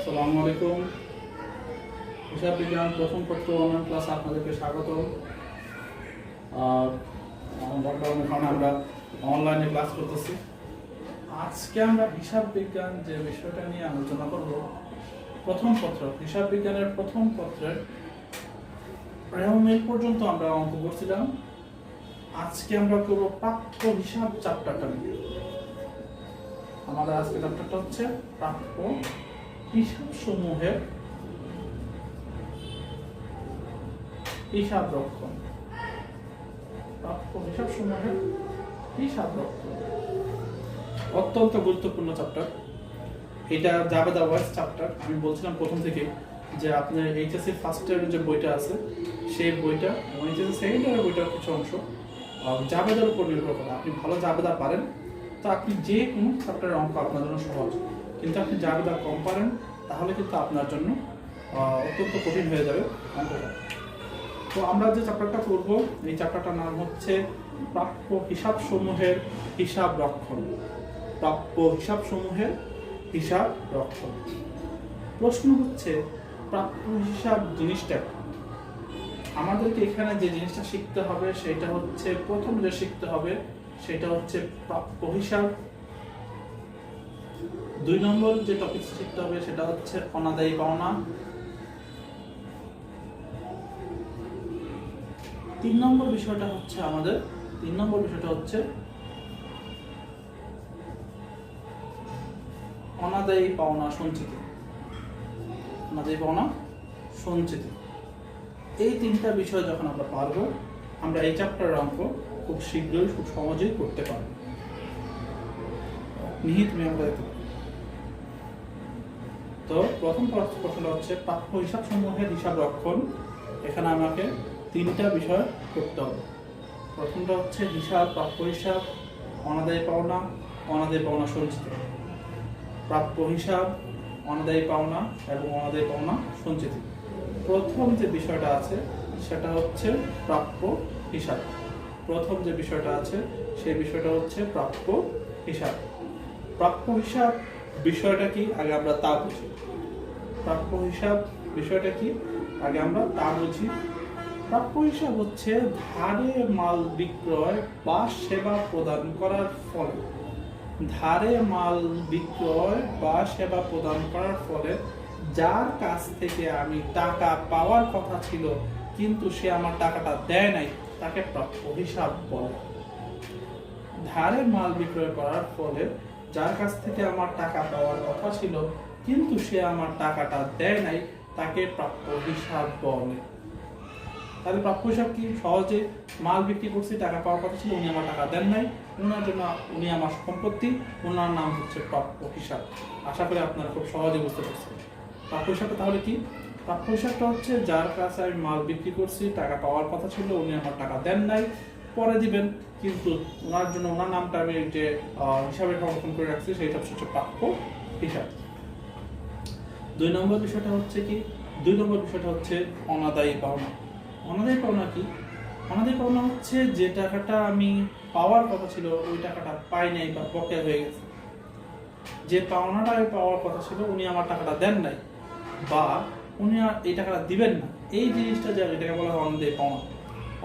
আসসালামু আলাইকুম। হিসাব বিজ্ঞান প্রথম পত্র অনলাইন ক্লাস আপনাদেরকে স্বাগত। লকডাউনের কারণে আমরা অনলাইনে ক্লাস করতেছি। আজকে আমরা হিসাব বিজ্ঞান যে বিষয়টা নিয়ে আলোচনা করব, প্রথম পত্র হিসাব বিজ্ঞানের প্রথম পত্রের প্রাথমিক পর্যন্ত আমরা অঙ্ক করছিলাম। আজকে আমরা করব প্রাপ্য হিসাব চ্যাপ্টারটা নিয়ে। আমাদের আজকে চ্যাপ্টারটা হচ্ছে প্রাপ্য হিসাব সমূহের হিসাব রক্ষণ। প্রাপ্য হিসাব সমূহের হিসাব রক্ষণ অত্যন্ত গুরুত্বপূর্ণ চ্যাপ্টার। এটা জাবেদা ওয়াইজ চ্যাপ্টার। আমি বলছিলাম প্রথম থেকে যে আপনার এইচএসসি ফার্স্ট ইয়ারের যে বইটা আছে সেই বইটা এবং এইচএসসি সেকেন্ড ইয়ারের বইটার কিছু অংশ জাবেদার উপর নির্ভর করে। আপনি ভালো জাবেদা পারেন তো আপনি যে কোনো চ্যাপ্টারের অঙ্ক আপনার জন্য সহজ, কিন্তু আপনি জাবেদা কম পারেন তাহলে কিন্তু আপনার জন্য অত্যন্ত কঠিন হয়ে যাবে অঙ্কটা। তো আমরা যে চ্যাপ্টারটা করব এই চ্যাপ্টারটার নাম হচ্ছে প্রাপ্য হিসাব সমূহের হিসাব রক্ষণ। প্রাপ্য হিসাব সমূহের হিসাব রক্ষণ। প্রশ্ন হচ্ছে প্রাপ্য হিসাব জিনিসটা আমাদেরকে এখানে যে জিনিসটা শিখতে হবে সেটা হচ্ছে, প্রথম যে শিখতে হবে সেটা হচ্ছে প্রাপ্য হিসাব। 2 নম্বর যে টপিক শিখতে হবে সেটা হচ্ছে অনাদায়ী পাওনা। 3 নম্বর বিষয়টা হচ্ছে অনাদায়ী পাওনা সঞ্চিতি। অনাদায়ী পাওনা সঞ্চিতি, এই 3টা বিষয় যখন আমরা পারবো আমরা এই চ্যাপ্টারের অঙ্ক খুব শীঘ্রই খুব সহজেই করতে পারবো। নিহিত নিয়ম দেখতে পারবো। তো প্রথম প্রশ্নটা হচ্ছে প্রাপ্য হিসাব সমূহের হিসাব রক্ষণ। এখানে আমাকে 3টা বিষয় করতে হবে। প্রথমটা হচ্ছে হিসাব, প্রাপ্য হিসাব, অনাদায়ী পাওনা, অনাদায়ী পাওনা সঞ্চিত। প্রাপ্য হিসাব, অনাদায়ী পাওনা এবং অনাদায়ী পাওনা সঞ্চিত। প্রথম যে বিষয়টা আছে সেটা হচ্ছে প্রাপ্য হিসাব। প্রথম যে বিষয়টা আছে সেই বিষয়টা হচ্ছে প্রাপ্য হিসাব। প্রাপ্য হিসাব বিষয়টা কি আগে আমরা তা বুঝি। প্রাপ্য হিসাব বিষয়টা কি আগে আমরা তা বুঝি। প্রাপ্য হিসাব হচ্ছে ধারে মাল বিক্রয় বা সেবা প্রদান করার ফলে, ধারে মাল বিক্রয় বা সেবা প্রদান করার ফলে যার কাছ থেকে আমি টাকা পাওয়ার কথা ছিল কিন্তু সে আমার টাকাটা দেয় নাই তাকে প্রাপ্য হিসাব বলে। ধারে মাল বিক্রয় করার ফলে যার কাছ থেকে আমার টাকা পাওয়ার কথা ছিল কিন্তু সে আমার টাকাটা দেয় নাই তাকে প্রাপ্য হিসাব বলে। তাহলে প্রাপ্য হিসাব কি? সহজে মাল বিক্রি করছি, টাকা পাওয়ার কথা ছিল, উনি আমার টাকা দেন নাই, ওনার জন্য উনি আমার সম্পত্তি, ওনার নাম হচ্ছে প্রাপ্য হিসাব। আশা করি আপনারা খুব সহজে বুঝতে পারছেন প্রাপ্য হিসাবটা তাহলে কি। প্রাপ্য হিসাবটা হচ্ছে যার কাছে আমি মাল বিক্রি করছি, টাকা পাওয়ার কথা ছিল, উনি আমার টাকা দেন নাই, পরে দিবেন, কিন্তু ওনার জন্য ওনার নামটা আমি যে হিসাবে সংরক্ষণ করে রাখছি সেইটা হচ্ছে প্রাপ্য হিসাব। 2 নম্বর বিষয়টা হচ্ছে কি? 2 নম্বর বিষয়টা হচ্ছে অনাদায়ী পাওনা। অনাদায়ী পাওনা কি? অনাদায়ী পাওনা হচ্ছে যে টাকাটা আমি পাওয়ার কথা ছিল ওই টাকাটা পাই নাই বা বকেয়া হয়ে গেছে। যে পাওনাটা পাওয়ার কথা ছিল উনি আমার টাকাটা দেন নাই বা উনি এই টাকাটা দিবেন না, এই জিনিসটা যেটাকে বলা হয় অনাদায়ী পাওনা।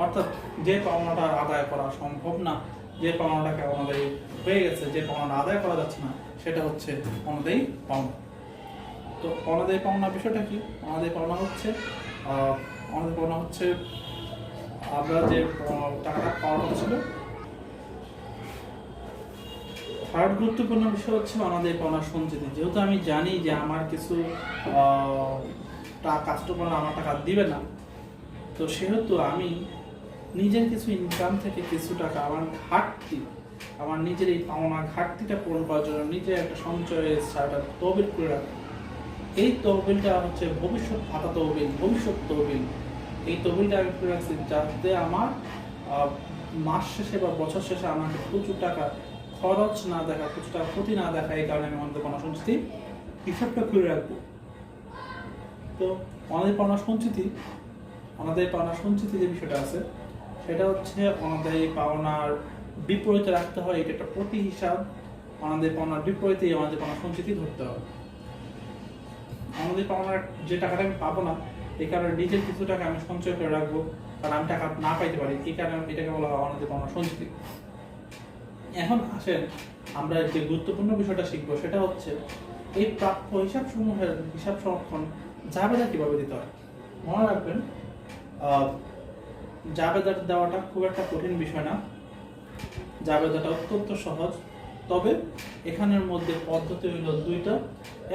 অর্থাৎ যে পাওনাটা আদায় করা সম্ভব না, যে পাওনাটাকে অনাদায়ী হয়ে গেছে, যে পাওনাটা আদায় করা যাচ্ছে না, সেটা হচ্ছে অনাদায়ী পাওনা। তো অনাদায়ী পাওনা বিষয়টা কি? অনাদায়ী পাওনা হচ্ছে আমরা যে টাকাটা পাওয়ার কথা ছিল। থার্ড গুরুত্বপূর্ণ বিষয় হচ্ছে অনাদায়ী পাওনা সঞ্চিতি। যেহেতু আমি জানি যে আমার কিছু কাস্টমার আমার টাকা দিবে না, তো সেহেতু আমি নিজের কিছু ইনকাম থেকে কিছু টাকা আমার ঘাটতি, আমার নিজের এই পাওনা ঘাটতিটা পূরণ করার জন্য নিজে একটা সঞ্চয়ের তহবিল করে রাখি। এই তহবিলটা হচ্ছে ভবিষ্যৎ ভাতা তহবিল, ভবিষ্যৎ তহবিল। এই তহবিলটা আমি করে রাখছি যাতে আমার মাস শেষে বা বছর শেষে আমাকে প্রচুর টাকা খরচ না দেখা, প্রচুর টাকা ক্ষতি না দেখা, এই কারণে আমি অনাদায়ী পাওনা সঞ্চিতি হিসাবটা করে রাখবো। তো অনাদায়ী পাওনা সঞ্চিতি যে বিষয়টা আছে সেটা হচ্ছে অনাদায়ী পাওনার বিপরীতে রাখতে হয়। এটা একটা প্রতি হিসাব। অনাদায়ী পাওনার বিপরীতে অনাদায়ী পাওনা সঞ্চিতি ধরতে হবে। অনাদায়ী পাওনার যে টাকাটা আমি পাবো না, এই কারণে নিজের কিছু টাকা আমি সঞ্চয় করে রাখবো, কারণ আমি টাকা না পাইতে পারি, এই কারণে এটাকে বলা হয় অনাদায়ী পাওনা সঞ্চিতি। এখন আসেন আমরা যে গুরুত্বপূর্ণ বিষয়টা শিখবো, সেটা হচ্ছে এই প্রাপ্য হিসাব সমূহের হিসাব সংরক্ষণ জাবেদা কিভাবে দিতে হয়। মনে রাখবেন জাবেদা দেওয়াটা খুব একটা কঠিন বিষয় না, জাবেদাটা অত্যন্ত সহজ। তবে এখানের মধ্যে পদ্ধতি হলো দুইটা,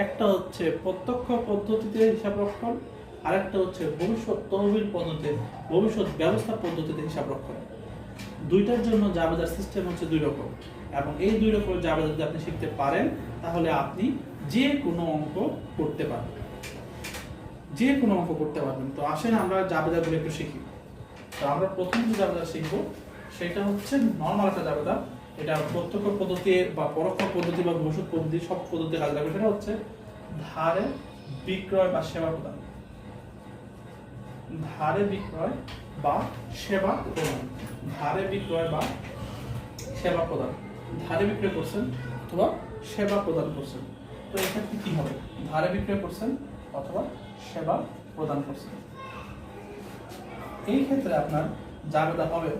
একটা হচ্ছে প্রত্যক্ষ পদ্ধতিতে হিসাব রক্ষণ, আরেকটা হচ্ছে ভবিষ্যৎ তহবিল পদ্ধতি, ভবিষ্যৎ ব্যবস্থা পদ্ধতিতে হিসাব রক্ষণ। দুইটার জন্য জাবেদার সিস্টেম হচ্ছে দুই রকম, এবং এই দুই রকমের জাবেদা যদি আপনি শিখতে পারেন তাহলে আপনি যে কোনো অঙ্ক করতে পারবেন, যে কোনো অঙ্ক করতে পারবেন। তো আসেন আমরা জাবেদাগুলো একটু শিখি। তো আমরা প্রথম যে জাবেদা শিখবো সেটা হচ্ছে নর্মাল একটা জাবেদা। এটা প্রত্যক্ষ পদ্ধতি বা পরোক্ষ পদ্ধতি বা ভবিষ্যৎ পদ্ধতি সব পদ্ধতি কাজে লাগবে। সেটা হচ্ছে ধারে বিক্রয় বা সেবা প্রদান, ধারে বিক্রয় বা সেবা প্রদান, ধারে বিক্রয় বা সেবা প্রদান, ধারে বিক্রয় করছেন অথবা সেবা প্রদান করছেন। তো এক্ষেত্রে কি হবে? ধারে বিক্রয় করছেন অথবা সেবা প্রদান করছেন। এই ক্ষেত্রে আপনার জাবেদা হবে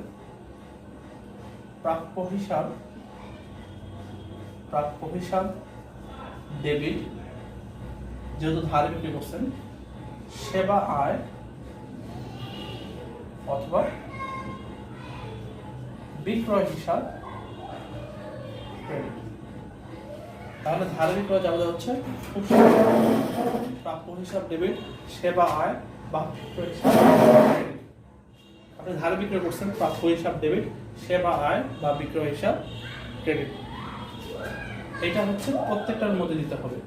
প্রাপ্য হিসাব ডেবিট, যেহেতু ধারে বিক্রি করছেন, সেবা আয় অথবা বিক্রয় হিসাব ক্রেডিট। তাহলে ধারে বিক্রয় জাবেদা হচ্ছে প্রাপ্য হিসাব ডেবিট, সেবা আয় বা বিক্রয় হিসাব ক্রেডিট। আপনি ধারে বিক্রয় করছেন, প্রাপ্য হিসাব ডেবিট, সেবা আয় বা বিক্রয় হিসাব ক্রেডিট। এটা হচ্ছে প্রত্যেকটার মধ্যে দিতে হবে,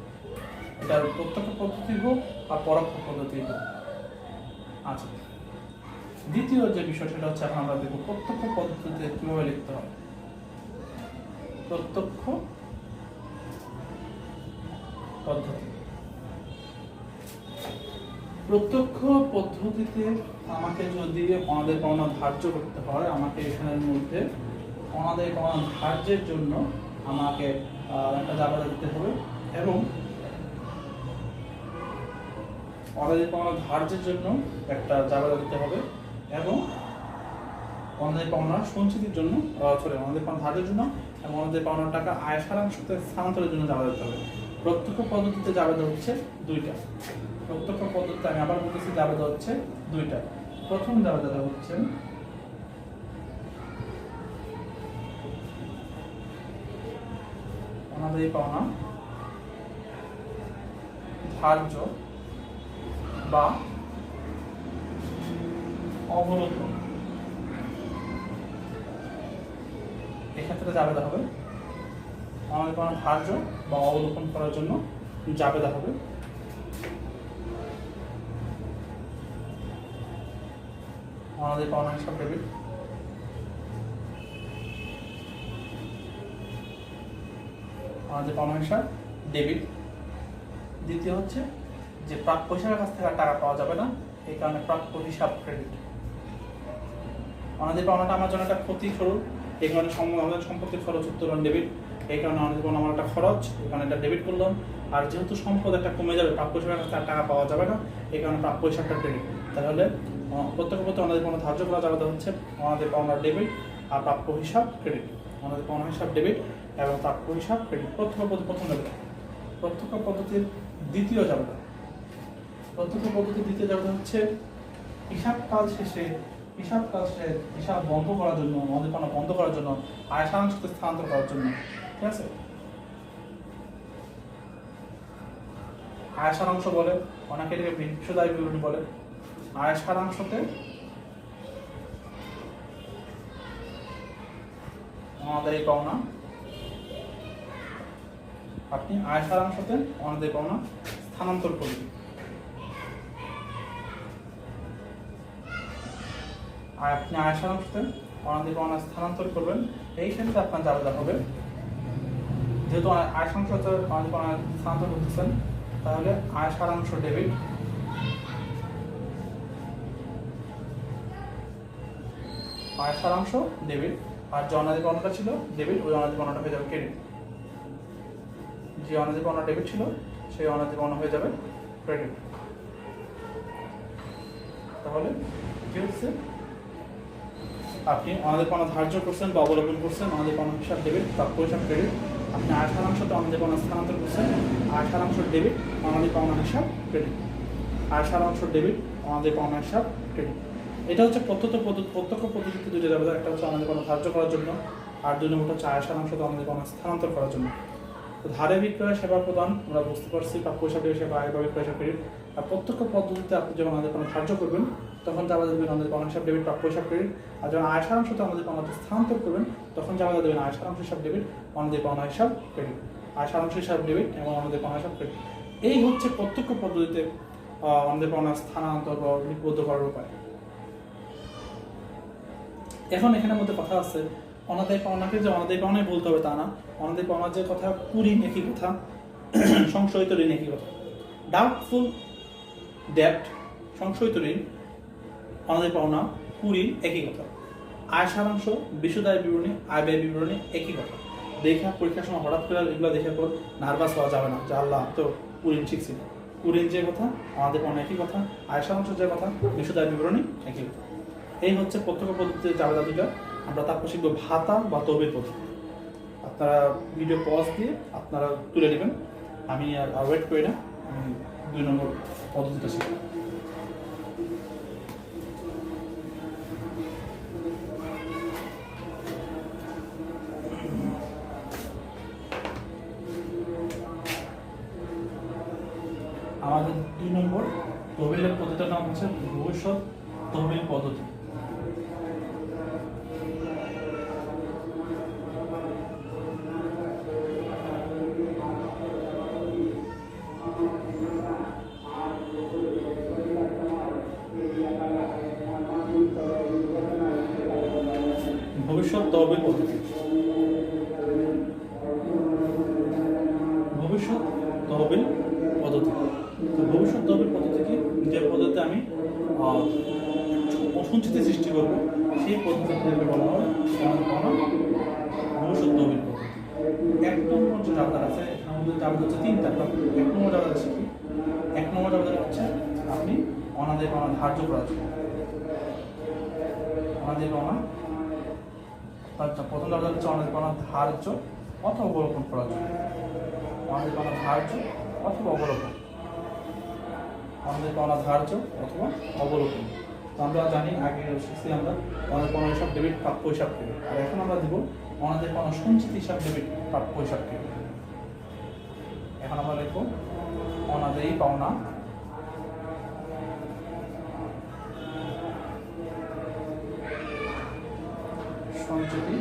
এটা প্রত্যক্ষ পদ্ধতি হোক আর পরোক্ষ পদ্ধতি হোক। আচ্ছা, দ্বিতীয় যে বিষয় সেটা হচ্ছে এখন আমরা দেখব প্রত্যক্ষ পদ্ধতিতে কিভাবে লিখতে হয়। প্রত্যক্ষ পদ্ধতি, প্রত্যক্ষ পদ্ধতিতে আমাকে যদি অনাদায়ী পাওনা ধার্য করতে হয়, আমাকে এখানের মধ্যে অনাদায়ী পাওনা ধার্যের জন্য আমাকে একটা জাবেদা দিতে হবে, এবং অনাদায়ী পাওনা ধার্যের জন্য একটা জাবেদা দিতে হবে, এবং অনাদায়ী পাওনা সঞ্চিতির জন্য অনাদায়ী পাওনা ধার্যের জন্য এবং অনাদায়ী পাওনার টাকা আয় সারাংশতে স্থানান্তরের জন্য জাবেদা দিতে হবে। প্রত্যক্ষ পদ্ধতিতে জাবেদা হচ্ছে দুইটা। প্রত্যক্ষ পদ্ধতিতে আমি আবার বলতেছি জাবেদা হচ্ছে দুইটা। প্রথম জাবেদাটা হচ্ছে অনাদায়ী পাওনা ধার্য বা অবলোকন। এক্ষেত্রে জাবেদা হবে অনাদায়ী পাওনা ধার্য বা অবলোকন করার জন্য জাবেদা হবে অনাদায়ী পাওনা হিসাব ডেবিট, অনাদায়ী পাওনা হিসাব ডেবিট। দ্বিতীয় হচ্ছে যে প্রাপ্য হিসাবের কাছ থেকে টাকা পাওয়া যাবে না, এই কারণে প্রাপ্য হিসাব ক্রেডিট। অনাদায়ী পাওনাটা আমার জন্য একটা ক্ষতি স্বরূপ, এই কারণে আমাদের সম্পত্তির খরচ উত্তোলন ডেবিট, এই কারণে অনাদায়ী পাওনা আমার একটা খরচ, এখানে একটা ডেবিট করলাম। আর যেহেতু সম্পদ একটা কমে যাবে, প্রাপ্য হিসাবের কাছ থেকে টাকা পাওয়া যাবে না, এই কারণে প্রাপ্য হিসাবটা ক্রেডিট। তাহলে প্রত্যক্ষ পদ্ধতি অনাদায়ী পাওনা ধার্য করা জাবেদা হচ্ছে অনাদায়ী পাওনার ডেবিট আর প্রাপ্য হিসাব ক্রেডিট, অনাদায়ী পাওনা হিসাব ডেবিট এবং প্রাপ্য হিসাব ক্রেডিট। প্রত্যক্ষ পদ্ধতি প্রথম জাবেদা। প্রত্যক্ষ পদ্ধতির দ্বিতীয় জাবেদা, প্রত্যক্ষ পদ্ধতির দ্বিতীয় জাবেদা হচ্ছে হিসাব কাজ শেষে হিসাব বন্ধ করার জন্য, অনাদায়ী পাওনা বন্ধ করার জন্য, আয় সারাংশতে স্থানান্তর করার জন্য। ঠিক আছে, আয় সারাংশ বলে, অনেকে এটাকে বিশ্বদায়ী বিবরণী বলে। আয় সারাংশতে অনাদায়ী পাওনা, আপনি আয় সারাংশতে অনাদায়ী পাওনা স্থানান্তর করবেন। আর আপনি আয় সারাংশতে অনাদায়ী পাওনা স্থানান্তর করবেন, এই ক্ষেত্রে আপনার জাবেদা হবে, যেহেতু আয় সারাংশতে অনাদায়ী পাওনা স্থানান্তর করতেছেন, তাহলে আয় সারাংশ ডেবিট, আয় সারাংশ ডেবিট, আর যে অনাদায়ী পাওনাটা ছিল ডেবিট, ওই অনাদায়ী পাওনাটা হয়ে যাবে ক্রেডিট। যে অনাদায়ী পাওনা ডেবিট ছিল সেই অনাদায়ী পাওনা হয়ে যাবে ক্রেডিট। তাহলে কি হচ্ছে, আপনি অনাদায়ী পাওনা ধার্য করছেন বা অবলম্বন করছেন, অনাদায়ী পাওনা হিসাব ডেবিট, প্রাপ্য হিসাব ক্রেডিট। আপনি আয় সারাংশতে অনাদায়ী পাওনা স্থানান্তর করছেন, আয় সারাংশ ডেবিট, অনাদায়ী পাওনা হিসাব ক্রেডিট। আয় সারাংশ ডেবিট, অনাদায়ী পাওনা হিসাব ক্রেডিট। এটা হচ্ছে প্রত্যক্ষ পদ্ধতিতে দুইটা যাবে, একটা হচ্ছে অনাদায়ী পাওনা ধার্য করার জন্য, আর দুই নম্বরটা হচ্ছে আয় সারাংশতে অনাদায়ী পাওনা স্থানান্তর করার জন্য। তো ধারে বিক্রয় সেবা প্রদান আমরা বুঝতে পারছি, প্রাপ্য হিসাব ডেবিট সেবা, আয় বা বিক্রয় হিসাব ক্রেডিট। আর প্রত্যক্ষ পদ্ধতিতে আপনি যখন অনাদায়ী পাওনা ধার্য করবেন তখন যাওয়া দেবেন অনাদায়ী পাওনা হিসাব ডেবিট, প্রাপ্য হিসাব ক্রেডিট। আর যখন আয় সারাংশতে অনাদায়ী পাওনাতে স্থানান্তর করবেন তখন যাওয়া দেবেন আয় সারাংশ হিসাব ডেবিট, অনাদায়ী পাওনা হিসাব ক্রেডিট। আয় সারাংশ হিসাব ডেবিট এবং অনাদায়ী পাওনা হিসাব ক্রেডিট। এই হচ্ছে প্রত্যক্ষ পদ্ধতিতে অনাদায়ী পাওনা স্থানান্তর বা লিপিবদ্ধ করার উপায়। এখন এখানের মধ্যে কথা আছে, অনাদায়ী পাওনাকে যে অনাদায়ী পাওনাই বলতে হবে তা না, অনাদায়ী পাওনার যে কথা কুঋণ একই কথা, সংশয়িত ঋণ একই কথা। ডাউটফুল ডেট, সংশয়িত ঋণ, অনাদায়ী পাওনা, কুঋণ একই কথা। আয় সারাংশ, বিশদ আয় বিবরণী, আয় ব্যয় বিবরণী একই কথা। দেখা পরীক্ষার সময় হঠাৎ করে এগুলো দেখার পর নার্ভাস হওয়া যাবে না যে আল্লাহ তো কুঋণ শিখছি না। কুঋণ যে কথা, অনাদায়ী পাওনা একই কথা, আয় সারাংশ যে কথা, বিশদ আয় বিবরণী একই কথা। এই হচ্ছে প্রত্যক্ষ পদ্ধতিতে যাবে দুইটা। আমরা তারপর শিখবো ভাতা বা তহবিল পদ্ধতি। আপনারা ভিডিও পজ দিয়ে আপনারা তুলে নেবেন, আমি আর ওয়েট করি না, আমি 2 নম্বর পদ্ধতিটা শিখব। আমাদের 2 নম্বর তহবিলের পদ্ধতির নাম হচ্ছে ভবিষ্যৎ তহবিল পদ্ধতি। ভবিষ্যৎ তহবিল পদ্ধতি। ভবিষ্যৎ তহবিল পদ্ধতি। তো ভবিষ্যৎ তহবিল পদ্ধতি কি, যে পদ্ধতিতে আমি সঞ্চিতি সৃষ্টি করব সেই পদ্ধতিকে বলা হয় ভবিষ্যৎ তহবিল পদ্ধতি। 1 নম্বর যে জায়গাটা আছে, আমাদের জায়গা হচ্ছে 3টা। 1 নম্বর জায়গাটা শিখি। 1 নম্বর জায়গাটা হচ্ছে আপনি অনাদায়ী পাওনা ধার্য করার জন্য, অনাদায়ী পাওনা প্রথম জায়গাটা হচ্ছে অনাদায়ী পাওনা ধার্য অথবা অবলোকন করার জন্য। অনাদায়ী পাওনা ধার্য অথবা অবলোকন, অনাদায়ী পাওনা ধার্য অথবা অবলোকন। তো আমরা জানি আগে শিখছি আমরা অনাদায়ী পাওনা হিসাব ডেবিট, প্রাপ্য হিসাব ক্রেডিট। আর এখন আমরা দিব অনাদায়ী পাওনা সঞ্চিত হিসাব ডেবিট, প্রাপ্য হিসাব ক্রেডিট। এখন আমরা লিখব অনাদায়ী পাওনা সঞ্চিতি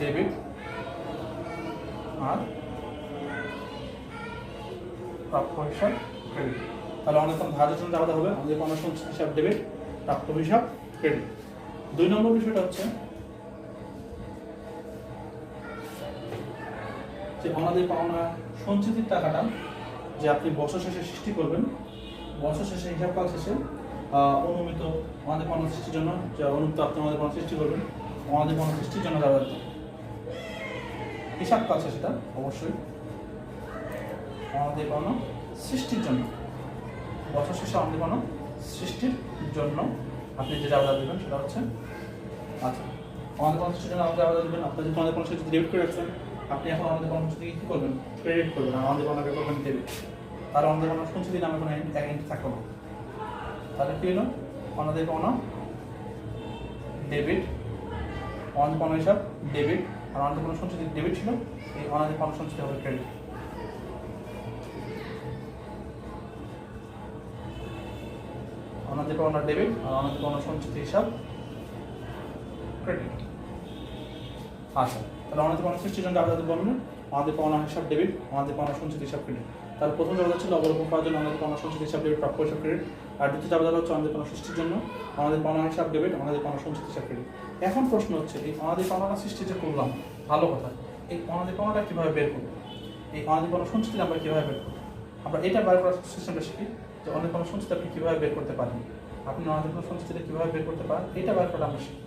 ডেবিট আর প্রাপ্য হিসাব ক্রেডিট। তাহলে অনেক ধার্যের জন্য আলাদা হবে অনাদায়ী পাওনা সঞ্চিত হিসাব ডেবিট, প্রাপ্য হিসাব ক্রেডিট। 2 নম্বর বিষয়টা হচ্ছে যে অনাদায়ী পাওনা সঞ্চিতির টাকাটা যে আপনি বছর শেষে সৃষ্টি করবেন, বছর শেষে হিসাবকাল শেষে অনুমিত অনাদায়ী পাওনা সৃষ্টির জন্য যে অনুমিত আপনি অনাদায়ী পাওনা সৃষ্টি করবেন, অনাদায়ী পাওনা সৃষ্টির জন্য যাবে হিসাবকাল শেষে, সেটা অবশ্যই অনাদায়ী পাওনা সৃষ্টির জন্য, বছর শেষে অনাদায়ী পাওনা সৃষ্টির জন্য আপনি যে যাওয়া দেবেন সেটা হচ্ছে আচ্ছা অনাদায়ী পাওনা সৃষ্টির জন্য আপনি যাওয়া দেবেন। আপনি যদি অনাদায়ী পাওনা সৃষ্টি ডেবিট করে রাখছেন, আপনি এখন অনাদায়ী পাওনা সৃষ্টি কি করবেন, ক্রেডিট করবেন। আর অনাদায়ী পাওনাকে করবেন ডেবিট। আর অনাদায়ী পাওনা সঞ্চিতি নামে কোনো এন্ট্রি থাকবে না। তাহলে কি হলো, অনাদায়ী পাওনা ডেবিট, অনাদায়ী পাওনা হিসাব ডেবিট, আর অনাদায়ী পাওনা সঞ্চিতি ডেবিট ছিল, এই অনাদায়ী পাওনা সঞ্চিতি হবে ক্রেডিট। অনাদায়ী পাওনা ডেবিট আর অনাদায়ী পাওনা সঞ্চিতি হিসাব ক্রেডিট। আচ্ছা, তাহলে অনাদায়ী পাওনা সৃষ্টির জন্য আপনাদের বলবেন অনাদায়ী পাওনা হিসাব ডেবিট, অনাদায়ী পাওনা সঞ্চিতি হিসাব ক্রেডিট। তার প্রথম জায়গা ছিল অবলোকন করার জন্য অনাদায়ী পাওনা সঞ্চিতি হিসাব ডেবিট, প্রাপ্য হিসাব ক্রেডিট। আর দ্বিতীয় জায়গা হচ্ছে অনাদায়ী পাওনা সৃষ্টির জন্য অনাদায়ী পাওনা হিসাব ডেবিট, অনাদায়ী পাওনা সঞ্চিতি হিসাব ক্রেডিট। এখন প্রশ্ন হচ্ছে এই অনাদায়ী পাওনাটা সৃষ্টি যে করলাম, ভালো কথা, এই অনাদায়ী পাওনাটা কিভাবে বের করবো, এই অনাদায়ী পাওনা সঞ্চিতি আমরা কিভাবে বের করবো? আমরা এটা বের করার সিস্টেমটা শিখি যে অনাদায়ী পাওনা সঞ্চিতি আপনি কিভাবে বের করতে পারেন, আপনি অনাদায়ী পাওনা সঞ্চিতিটা কিভাবে বের করতে পারেন, এটা বের করা আমরা শিখি।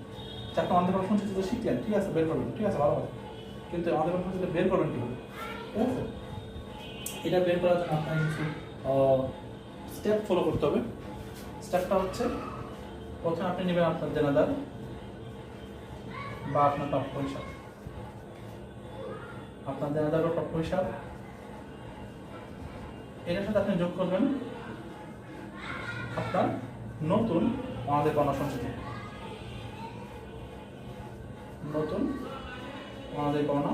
আপনি অনাদায়ী পাওনা সঞ্চিতি শিখলেন, ঠিক আছে, বের করবেন, ঠিক আছে, ভালো কথা, কিন্তু অনাদায়ী পাওনা সঞ্চিতি বের করবেন কীভাবে, ঠিক আছে? এটা বের করার জন্য আপনার কিছু স্টেপ ফলো করতে হবে। স্টেপটা হচ্ছে, প্রথমে আপনি নেবেন আপনার দেনাদার বা আপনার প্রাপ্য হিসাব, আপনার দেনাদার বা প্রাপ্য হিসাব, এটার সাথে আপনি যোগ করবেন আপনার নতুন আমাদের পাওনা সঞ্চিতি, নতুন আমাদের পাওনা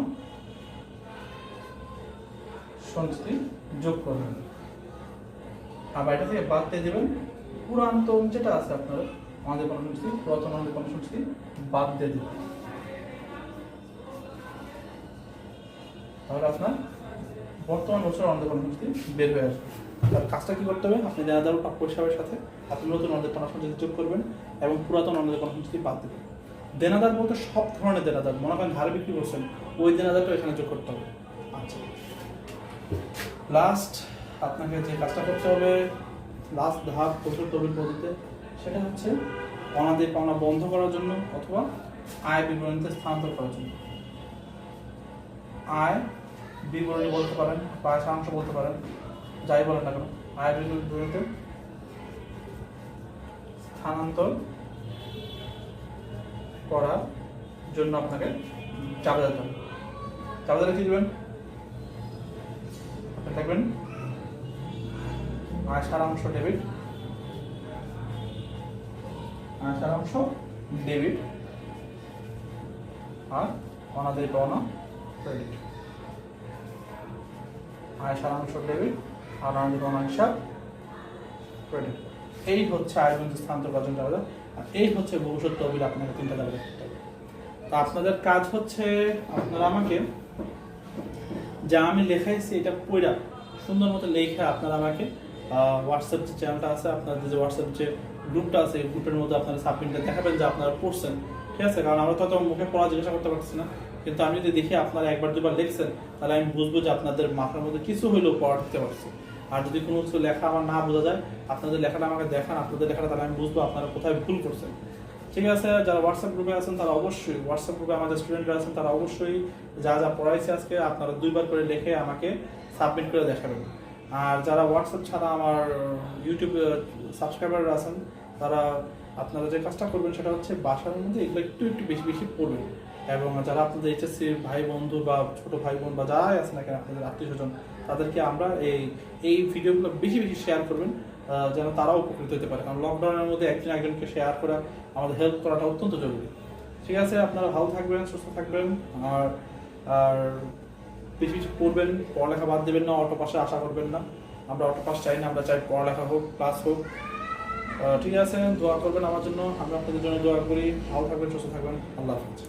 সঞ্চিতি যোগ করবেন। আবার এটা থেকে বাদ দিয়ে দেবেন পুরাতন যেটা আছে আপনার আমাদের পাওনা সঞ্চিতি, পুরাতন আমাদের পাওনা সঞ্চিতি বাদ দিয়ে দেবেন। তাহলে আপনার বর্তমান বছর আমাদের পাওনা সঞ্চিতি বের হয়ে আসবে। তার কাজটা কি করতে হবে, আপনি দেনাদার প্রাপ্য হিসাবের সাথে আপনি নতুন আমাদের পাওনা সঞ্চিতি যোগ করবেন এবং পুরাতন আমাদের পাওনা সঞ্চিতি বাদ দেবেন। দেনাদার বলতে সব ধরনের দেনাদার, মনে করেন ধারে বিক্রি করছেন, ওই দেনাদারটা এখানে যোগ করতে হবে। আচ্ছা, লাস্ট আপনাকে যে কাজটা করতে হবে, লাস্ট ধাপ বছর তহবিল পদ্ধতিতে, সেটা হচ্ছে অনাদায়ী পাওনা বন্ধ করার জন্য অথবা আয় বিবরণীতে স্থানান্তর করার জন্য। আয় বিবরণী বলতে পারেন বা সারাংশ বলতে পারেন, যাই বলেন না কেন, আয় বিবরণীতে স্থানান্তর করার জন্য আপনাকে চাপে দিতে হবে। চাপে দিলে কি দেবেন, আপনি দেখবেন আয় সারাংশ ডেবিট, আয় সারাংশ ডেবিট আর অনাদায়ী পাওনা ক্রেডিট। আয় সারাংশ ডেবিট আর অনাদায়ী পাওনা হিসাব ক্রেডিট। এই হচ্ছে আয় বিবরণী স্থানান্তর করার জন্য চাপে, আর এই হচ্ছে ভবিষ্যৎ তহবিল আপনাকে 3টা জায়গায় করতে হবে। তা আপনাদের কাজ হচ্ছে, আপনারা আমাকে যা আমি লেখাইছি এটা পড়া সুন্দর মতো লেখা আপনারা আমাকে হোয়াটসঅ্যাপ যে চ্যানেলটা আছে, আপনাদের যে হোয়াটসঅ্যাপ যে গ্রুপটা আছে, এই গ্রুপের মধ্যে আপনারা সাবমিটটা দেখাবেন যে আপনারা পড়ছেন, ঠিক আছে? কারণ আমরা তো মুখে পড়া জিজ্ঞাসা করতে পারছি না, কিন্তু আমি যদি দেখি আপনারা একবার দুবার লিখছেন, তাহলে আমি বুঝবো যে আপনাদের মাথার মধ্যে কিছু হইলেও পড়াতে পারছি। আর যদি কোনো কিছু লেখা আমার না বোঝা যায়, আপনাদের লেখাটা আমাকে দেখান, আপনাদের লেখাটা, তাহলে আমি বুঝবো আপনারা কোথায় ভুল করছেন, ঠিক আছে? যারা হোয়াটসঅ্যাপ গ্রুপে আছেন তারা অবশ্যই, হোয়াটসঅ্যাপ গ্রুপে আমাদের স্টুডেন্টরা আছেন তারা অবশ্যই যা যা পড়াইছে আজকে আপনারা 2বার করে লিখে আমাকে সাবমিট করে দেখাবেন। আর যারা হোয়াটসঅ্যাপ ছাড়া আমার ইউটিউব সাবস্ক্রাইবার আছেন, তারা আপনারা যে কাজটা করবেন সেটা হচ্ছে বাসার মধ্যে এগুলো একটু একটু বেশি বেশি পড়বেন। এবং যারা আপনাদের এইচএসসি ভাই বন্ধু বা ছোট ভাই বোন বা যারাই আছে না কেন, আপনাদের আত্মীয় স্বজন, তাদেরকে আমরা এই ভিডিওগুলো বেশি বেশি শেয়ার করবেন, যেন তারাও উপকৃত হতে পারে। কারণ লকডাউনের মধ্যে একজন একজনকে শেয়ার করা, আমাদের হেল্প করাটা অত্যন্ত জরুরি। ঠিক আছে, আপনারা ভালো থাকবেন, সুস্থ থাকবেন, আর আর বেশি বেশি পড়বেন, পড়ালেখা বাদ দেবেন না, অটো পাশে আশা করবেন না। আমরা অটো পাস চাই না, আমরা চাই পড়ালেখা হোক, ক্লাস হোক। ঠিক আছে, দোয়া করবেন আমার জন্য, আমি আপনাদের জন্য দোয়া করি। ভালো থাকবেন, সুস্থ থাকবেন, আল্লাহ হাফেজ।